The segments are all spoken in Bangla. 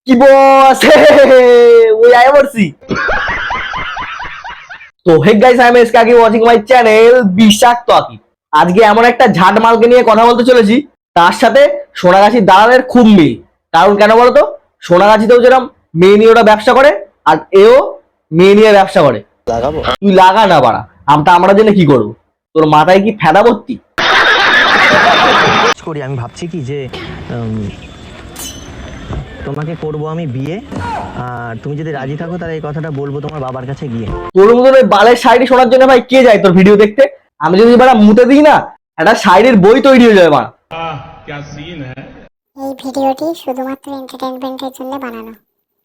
কি বস ওই আয় পড়ছি। তো hey guys, I am SK Akib watching my channel বিষাক্ত আকিব। আজকে এমন একটা ঝাট মালকে নিয়ে কথা বলতে চলেছি, তার সাথে সোনাগাছির দালালের খুব মিল। কারণ কেন বলতো, সোনাগাছিতেও যেরকম মেয়ে নিয়ে ওরা ব্যবসা করে, আর এও মেয়ে নিয়ে ব্যবসা করে। লাগাবো? তুই লাগা না বাড়া, আমরা জেনে কি করবো? তোর মাথায় কি ফেদা ভর্তি? করি আমি ভাবছি কি যে তোমাকে করব আমি বিয়ে, আর তুমি যদি রাজি থাকো তাহলে এই কথাটা বলবো তোমার বাবার কাছে গিয়ে। তোর মতন ওই বালের শাড়ি শোনার জন্য ভাই কে যায় তোর ভিডিও দেখতে? আমি যদি বাড়া মুতে দিই না, একটা শাড়ির বই তৈরি হয়ে যাবে মা। এই ভিডিওটি শুধুমাত্র এন্টারটেইনমেন্টের জন্য বানানো।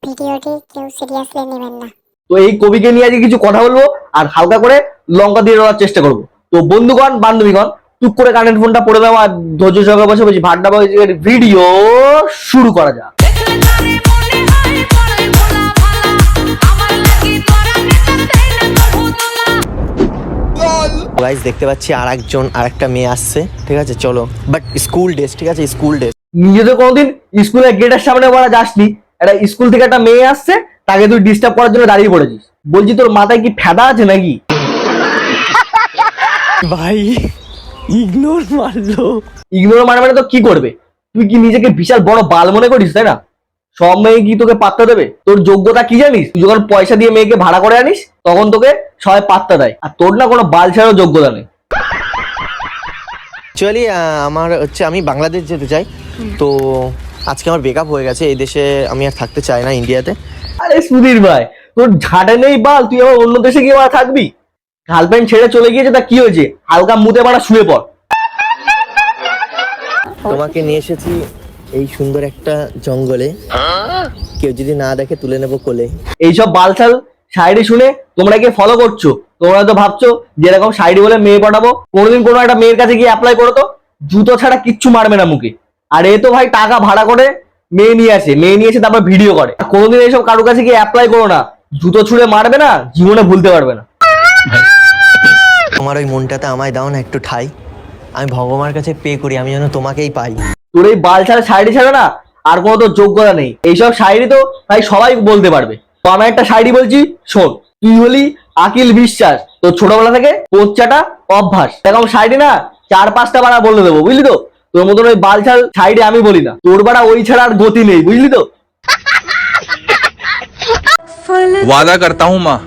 ভিডিওটি কেউ সিরিয়াসলি নেবেন না। তো এই কবিকে নিয়ে আজকে কিছু কথা বলবো, আর হালকা করে লঙ্কা দিয়ে দেওয়ার চেষ্টা করবো। তো বন্ধুগণ বান্ধবীগণ, টুক করে কানের ফোনটা পড়ে দেওয়া, ধৈর্য সহকারে বসে বসে ভাড্ডা ভিডিও শুরু করা যাক। গাইস দেখতে পাচ্ছি আরেকটা মেয়ে আসছে, ঠিক আছে চলো, বাট স্কুল ড্রেস, ঠিক আছে স্কুল ড্রেস। নিজে তো কোনোদিন স্কুলের গেটের সামনে বলা যাসনি, একটা স্কুল থেকে একটা মেয়ে আসছে, তাকে তুই ডিস্টার্ব করার জন্য দাঁড়িয়ে পড়েছিস। বলছি তোর মাথায় কি ফেদা আছে নাকি? ভাই ইগনোর মারলো। ইগনোর মানে তো কি করবে? তুই কি নিজেকে বিশাল বড় বাল মনে করিস, তাই না? সব মেয়ে কি তোকে পাত্তা দেবে? তোর যোগ্যতা কি জানিস? তুই যখন পয়সা দিয়ে মেয়েকে ভাড়া করে আনিস, তখন তোকে সবাই পাত্তা দেয়, আর তোর না কোনো বাল ছাড়াও যোগ্যতা নেই। অ্যাকচুয়ালি আমার হচ্ছে আমি বাংলাদেশ যেতে চাই, তো আজকে আমার ব্রেকআপ হয়ে গেছে, এই দেশে আমি আর থাকতে চাই না, ইন্ডিয়াতে। আরে সুধীর ভাই, তোর ঝাড়ে নেই বাল, তুই আবার অন্য দেশে গিয়ে মারা থাকবি? গার্লফ্রেন্ড ছেড়ে চলে গিয়েছে, তা কি হয়েছে? হালকা মুতে মারা শুয়ে পড়। তোমাকে নিয়ে এসেছি এই সুন্দর একটা জঙ্গলে, কেউ যদি না দেখে তুলে নেবো কোলে। এইসব বালছাল শায়রি শুনে তোমরা গিয়ে ফলো করছো। তোমরা তো ভাবছো যেরকম শায়রি বলে মেয়ে পটাবো, কোনোদিন কোনো একটা মেয়ের কাছে গিয়ে অ্যাপ্লাই করো তো, জুতো ছাড়া কিচ্ছু মারবে না মুখে। আর এ তো ভাই টাকা ভাড়া করে মেয়ে নিয়ে এসে তারপর ভিডিও করে। কোনোদিন এইসব কারোর কাছে গিয়ে অ্যাপ্লাই করো না, জুতো ছুঁড়ে মারবে না, জীবনে ভুলতে পারবে না। তোমার ওই মনটাতে আমায় দাও না একটু ঠাই, আমি ভগবানের কাছে পে করি আমি যেন তোমাকেই পাই। তোর এই বালছাল শায়রি ছাড়া না আর কোনো তো যোগ্যতা নেই। এইসব শায়রি তো ভাই সবাই বলতে পারবে। তো আমি একটা শায়রি বলছি, শোন। তুই হলি আকিল বিশ্বাস, তো ছোটবেলা থেকে পোচ্চাটা অভ্যাস। এরকম শায়রি না 4-5টা বাড়া বলে দেবো, বুঝলি তো? তোর মতন ওই বালছাল শায়রি আমি বলি না, তোর বাড়া ওই ছাড়া আর গতি নেই, বুঝলি তো? वादा करता हूँ माँ,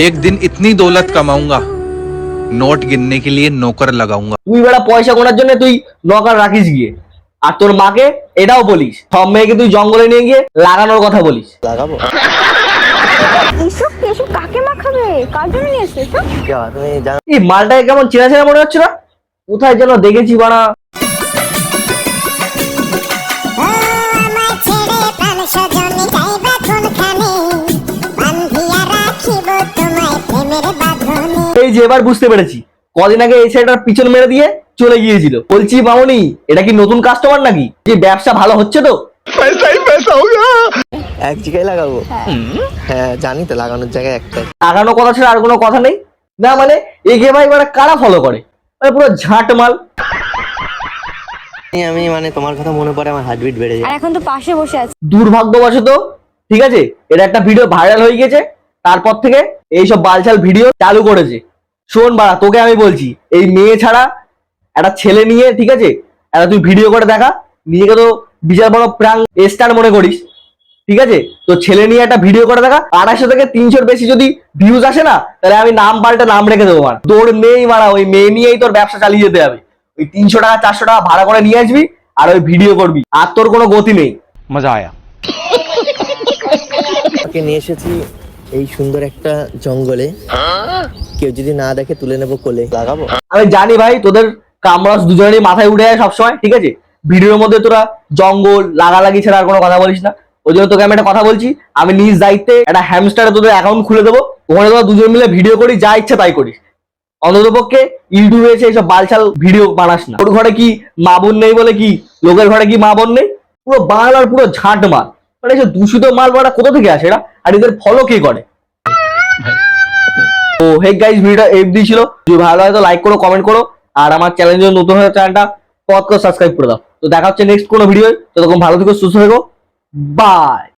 एक दिन इतनी दौलत कमाऊंगा, नोट गिनने के लिए नौकर लगाऊंगा। তুই বেড়া পয়সা গোনার জন্য তুই নকার রাখিস গিয়ে, আর তোর মাকে এটাও বলিস সব মেয়েকে তুই জঙ্গলে নিয়ে গিয়ে লাগানোর কথা বলিস। লাগাবো? এসব কাকে মাখাবে? কার জন্য নিয়ে এসেছো এসব? তুমি জানো এই মালটাকে কেমন চেনা চেনা মনে হচ্ছে না? কোথায় যেন দেখেছি বাড়া। এই যে এবার বুঝতে পেরেছি, কদিন আগে এই ছেলেটার পিছন মেরে দিয়ে চলে গিয়েছিল। বলছি মামনি, এটা কি নতুন কাস্টমার নাকি? যে ব্যবসা ভালো হচ্ছে তো? এক জায়গায় লাগাবো? হ্যাঁ জানি তো, লাগানোর জায়গায় একটাই। লাগানো কথা ছাড়া আর কোনো কথা নেই না? মানে এগে ভাই মানে কারা ফলো করে? মানে পুরো ঝাঁট মাল। আমি মানে তোমার কথা মনে পড়ে আমার হার্টবিট বেড়ে আর যায়। এখন তো পাশে বসে আছে। দুর্ভাগ্যবশত, ঠিক আছে, এটা একটা ভিডিও ভাইরাল হয়ে গেছে, তারপর থেকে এইসব বালছাল ভিডিও চালু করেছে। শোন বাড়া, তোকে আমি বলছি, এই মেয়ে ছাড়া একটা ছেলে নিয়ে, ঠিক আছে, একটা তুই ভিডিও করে দেখা। নিজেকে তো বিশাল বড় প্রাং স্টার মনে করিস, ঠিক আছে? তো ছেলে নিয়ে একটা ভিডিও করে দেখা, 250 থেকে 300-র বেশি যদি ভিউজ আসে না, তাহলে আমি নাম পাল্টে নাম রেখে দেবো। মার তোর নেই মারা, ওই মেয়ে নিয়েই তোর ব্যবসা চালিয়ে যেতে হবে। ওই 300 টাকা 400 টাকা ভাড়া করে নিয়ে আসবি, আর ওই ভিডিও করবি, আর তোর কোনো গতি নেই। मजा आया। তোমাকে নিয়ে এসেছি এই সুন্দর একটা জঙ্গলে, কেউ যদি না দেখে তুলে নেবো কোলে। লাগাবো? আমি জানি ভাই তোদের কামরাস দুজনেরই মাথায় উঠে যায় সবসময়, ঠিক আছে? ভিডিওর মধ্যে তোরা জঙ্গল লাগালাগি ছাড়া আর কোনো কথা বলিস না। ওই জন্য তোকে আমি একটা কথা বলছি, আমি নিজ দায়িত্বে একটা হ্যামস্টারে তোদের অ্যাকাউন্ট খুলে দেবো, ওখানে তোরা দুজন মিলে ভিডিও করি, যা ইচ্ছা তাই করিস। অন্ততপক্ষে ইউটিউবে এসে এইসব বালছাল ভিডিও বানাস না। তোর ঘরে কি মা বোন নেই বলে কি লোকের ঘরে কি মা বোন নেই? পুরো বাংলার পুরো ঝাঁট মাল। মানে এইসব দূষিত মাল বাড়া কোথা থেকে আসে এরা, আর এদের ফলো কে করে? তো হে গাইস, ভিডিওটা এফডি ছিল। যদি ভালো হয় তো লাইক করো, কমেন্ট করো, আর আমার চ্যানেল যদি নতুন হয় চ্যানেলটা পদ করে সাবস্ক্রাইব করে দাও। তো দেখা হচ্ছে নেক্সট কোনো ভিডিও। ততক্ষণ ভালো থেকো, সুস্থ থেকো, বাই।